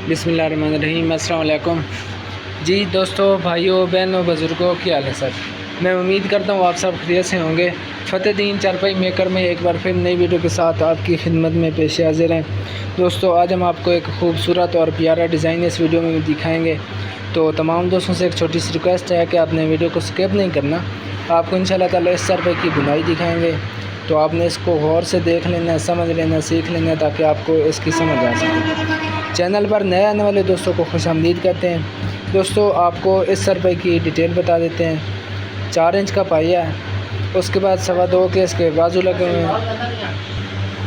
बिस्मिल्लाहिर्रहमानिर्रहीम। अस्सलाम वालेकुम। जी दोस्तों, भाइयों, बहनों, बुज़ुर्गों, क्या हाल है सर? मैं उम्मीद करता हूँ आप सब खैरियत से होंगे। फ़तेहदीन चारपाई मेकर में एक बार फिर नई वीडियो के साथ आपकी खिदमत में पेश हाज़िर हैं। दोस्तों, आज हम आपको एक खूबसूरत और प्यारा डिज़ाइन इस वीडियो में दिखाएँगे। तो तमाम दोस्तों से एक छोटी सी रिक्वेस्ट है कि आपने वीडियो को स्किप नहीं करना। आपको इंशाअल्लाह ताला इस चारपाई की बुनाई दिखाएँगे, तो आपने इसको गौर से देख लेना, समझ लेना, सीख लेना, ताकि आपको इसकी समझ आ सके। चैनल पर नए आने वाले दोस्तों को खुशामदीद करते हैं। दोस्तों, आपको इस चारपाई की डिटेल बता देते हैं। 4 इंच का पाया है, उसके बाद 2.25 के इसके बाजू लगे हुए हैं,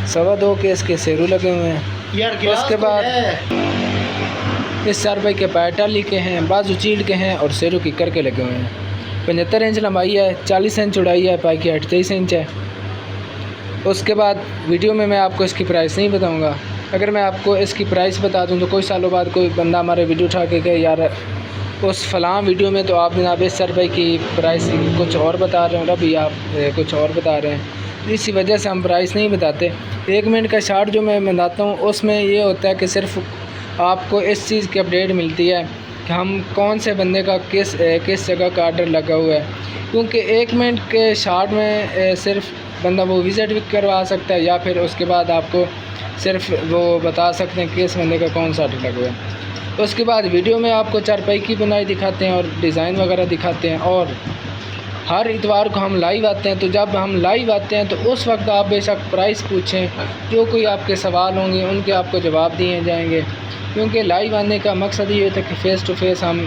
2.25 के इसके सेरू लगे हुए हैं। उसके बाद इस चारपाई के पाए टाली के हैं, बाजू चीड़ के हैं और सेरू की करके लगे हुए हैं। 75 इंच लंबाई है, 40 इंच चौड़ाई है, पाई की हाइट 23 इंच है। उसके बाद वीडियो में मैं आपको इसकी प्राइस नहीं बताऊंगा। अगर मैं आपको इसकी प्राइस बता दूं तो कोई सालों बाद कोई बंदा हमारे वीडियो उठा के कहे यार उस फलां वीडियो में तो आप जनाब इस चारपाई की प्राइस कुछ और बता रहे हैं और अभी आप कुछ और बता रहे हैं। इसी वजह से हम प्राइस नहीं बताते। 1 मिनट का शार्ट जो मैं बनाता हूँ उसमें ये होता है कि सिर्फ आपको इस चीज़ की अपडेट मिलती है कि हम कौन से बंदे का किस जगह का आर्डर लगा हुआ है, क्योंकि 1 मिनट के शार्ट में सिर्फ बंदा वो विज़िट भी करवा सकता है या फिर उसके बाद आपको सिर्फ वो बता सकते हैं कि इस बंदे का कौन सा आर्डर लगा हुआ है। उसके बाद वीडियो में आपको चारपाई की बुनाई दिखाते हैं और डिज़ाइन वगैरह दिखाते हैं। और हर इतवार को हम लाइव आते हैं, तो जब हम लाइव आते हैं तो उस वक्त आप बेशक प्राइस पूछें, जो कोई आपके सवाल होंगे उनके आपको जवाब दिए जाएंगे, क्योंकि लाइव आने का मकसद ये होता है कि फ़ेस टू फेस हम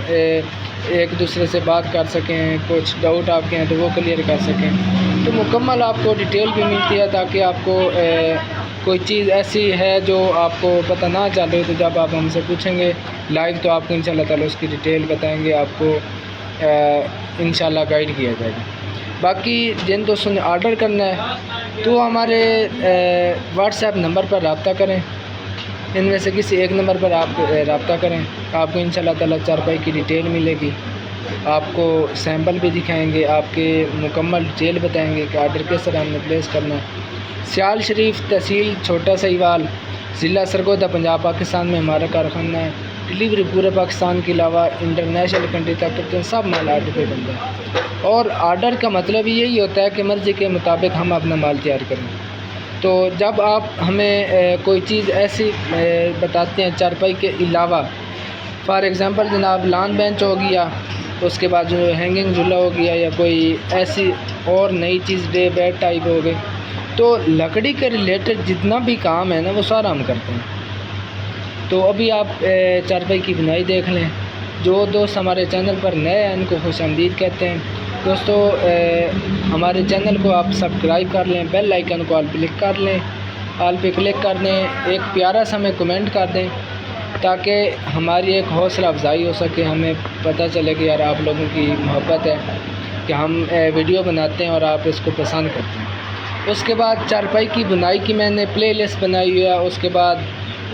एक दूसरे से बात कर सकें, कुछ डाउट आपके हैं तो वो क्लियर कर सकें। तो मुकम्मल आपको डिटेल भी मिलती है, ताकि आपको कोई चीज़ ऐसी है जो आपको पता ना चल रही, तो जब आप हमसे पूछेंगे लाइव तो आपको इंशाअल्लाह ताला उसकी डिटेल बताएंगे, आपको इंशाअल्लाह गाइड किया जाएगा। बाकी जिन दोस्तों ने आर्डर करना है तो हमारे व्हाट्सएप नंबर पर रब्ता करें। इनमें से किसी एक नंबर पर आप रब्ता करें, आपको इंशाअल्लाह ताला चारपाई की डिटेल मिलेगी। आपको सैम्पल भी दिखाएंगे, आपके मुकम्मल डिटेल बताएंगे कि आर्डर किस तरह हमने प्लेस करना है। सियाल शरीफ, तहसील छोटा सहीवाल, ज़िला सरगोदा, पंजाब, पाकिस्तान में हमारा कारखाना है। डिलीवरी पूरे पाकिस्तान के अलावा इंटरनेशनल कंट्री तक करते हैं। सब माल आर्डर पे बनता है और आर्डर का मतलब यही होता है कि मर्ज़ी के मुताबिक हम अपना माल तैयार करें। तो जब आप हमें कोई चीज़ ऐसी बताते हैं चारपाई के अलावा, फॉर एग्ज़ाम्पल जनाब लान बेंच हो गया, उसके बाद जो हैंगिंग झूला हो गया, या कोई ऐसी और नई चीज़ डे बेड टाइप हो गई, तो लकड़ी के रिलेटेड जितना भी काम है ना वो सारा हम करते हैं। तो अभी आप चारपाई की बुनाई देख लें। जो दोस्त हमारे चैनल पर नए हैं उनको खुशामदीद कहते हैं। दोस्तों, हमारे चैनल को आप सब्सक्राइब कर लें, बेल आइकन को ऑल क्लिक कर लें, ऑल पे क्लिक कर दें, एक प्यारा सा हमें कमेंट कर दें, ताकि हमारी एक हौसला अफजाई हो सके, हमें पता चले कि यार आप लोगों की मोहब्बत है कि हम वीडियो बनाते हैं और आप इसको पसंद करते हैं। उसके बाद चारपाई की बुनाई की मैंने प्लेलिस्ट बनाई हुई है। उसके बाद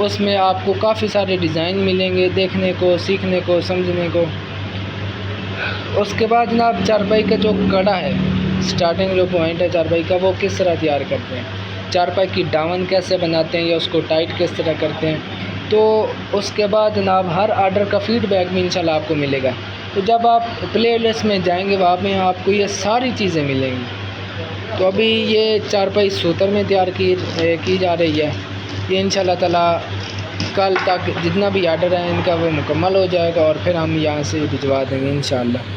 उसमें आपको काफ़ी सारे डिज़ाइन मिलेंगे देखने को, सीखने को, समझने को। उसके बाद जनाब चारपाई का जो कड़ा है, स्टार्टिंग जो पॉइंट है चारपाई का, वो किस तरह तैयार करते हैं, चारपाई की डावन कैसे बनाते हैं या उसको टाइट किस तरह करते हैं। तो उसके बाद जनाब हर आर्डर का फ़ीडबैक भी इंशाल्लाह आपको मिलेगा। तो जब आप प्लेलिस्ट में जाएंगे वहाँ में आपको ये सारी चीज़ें मिलेंगी। तो अभी ये चारपाई सूतर में तैयार की जा रही है। ये इंशाल्लाह ताला कल तक जितना भी आर्डर है इनका वो मुकम्मल हो जाएगा और फिर हम यहाँ से भिजवा देंगे इंशाल्लाह।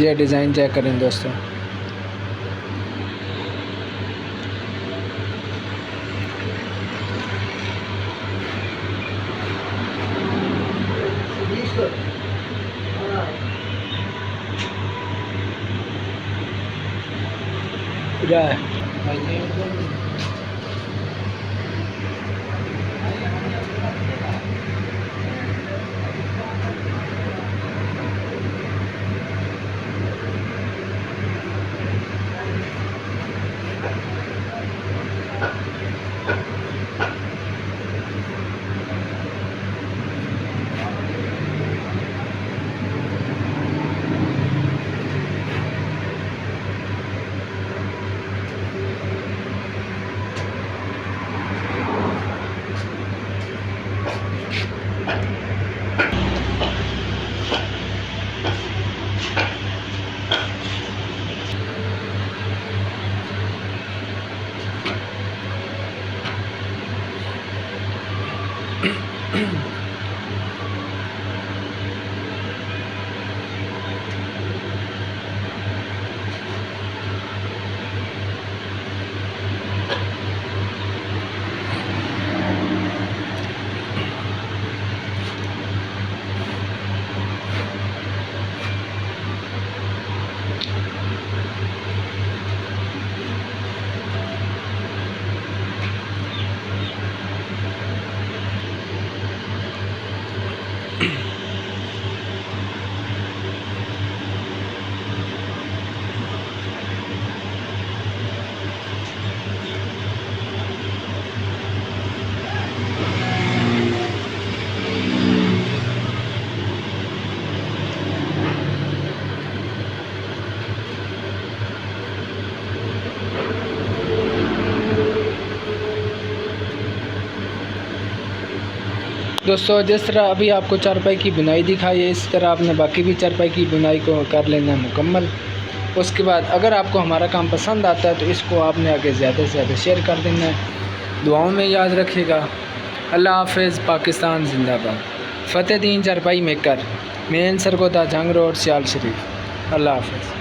ये डिज़ाइन चेक करें दोस्तों। क्या है दोस्तों? जिस तरह अभी आपको चारपाई की बुनाई दिखाई है, इस तरह आपने बाकी भी चारपाई की बुनाई को कर लेना मुकम्मल। उसके बाद अगर आपको हमारा काम पसंद आता है तो इसको आपने आगे ज़्यादा से ज़्यादा शेयर कर देना है। दुआओं में याद रखिएगा। अल्लाह हाफ़िज़। पाकिस्तान जिंदाबाद। फ़तेह दीन चारपाई मेकर, मेन सरगोदा जंग रोड, सियाल शरीफ। अल्लाह हाफ़िज़।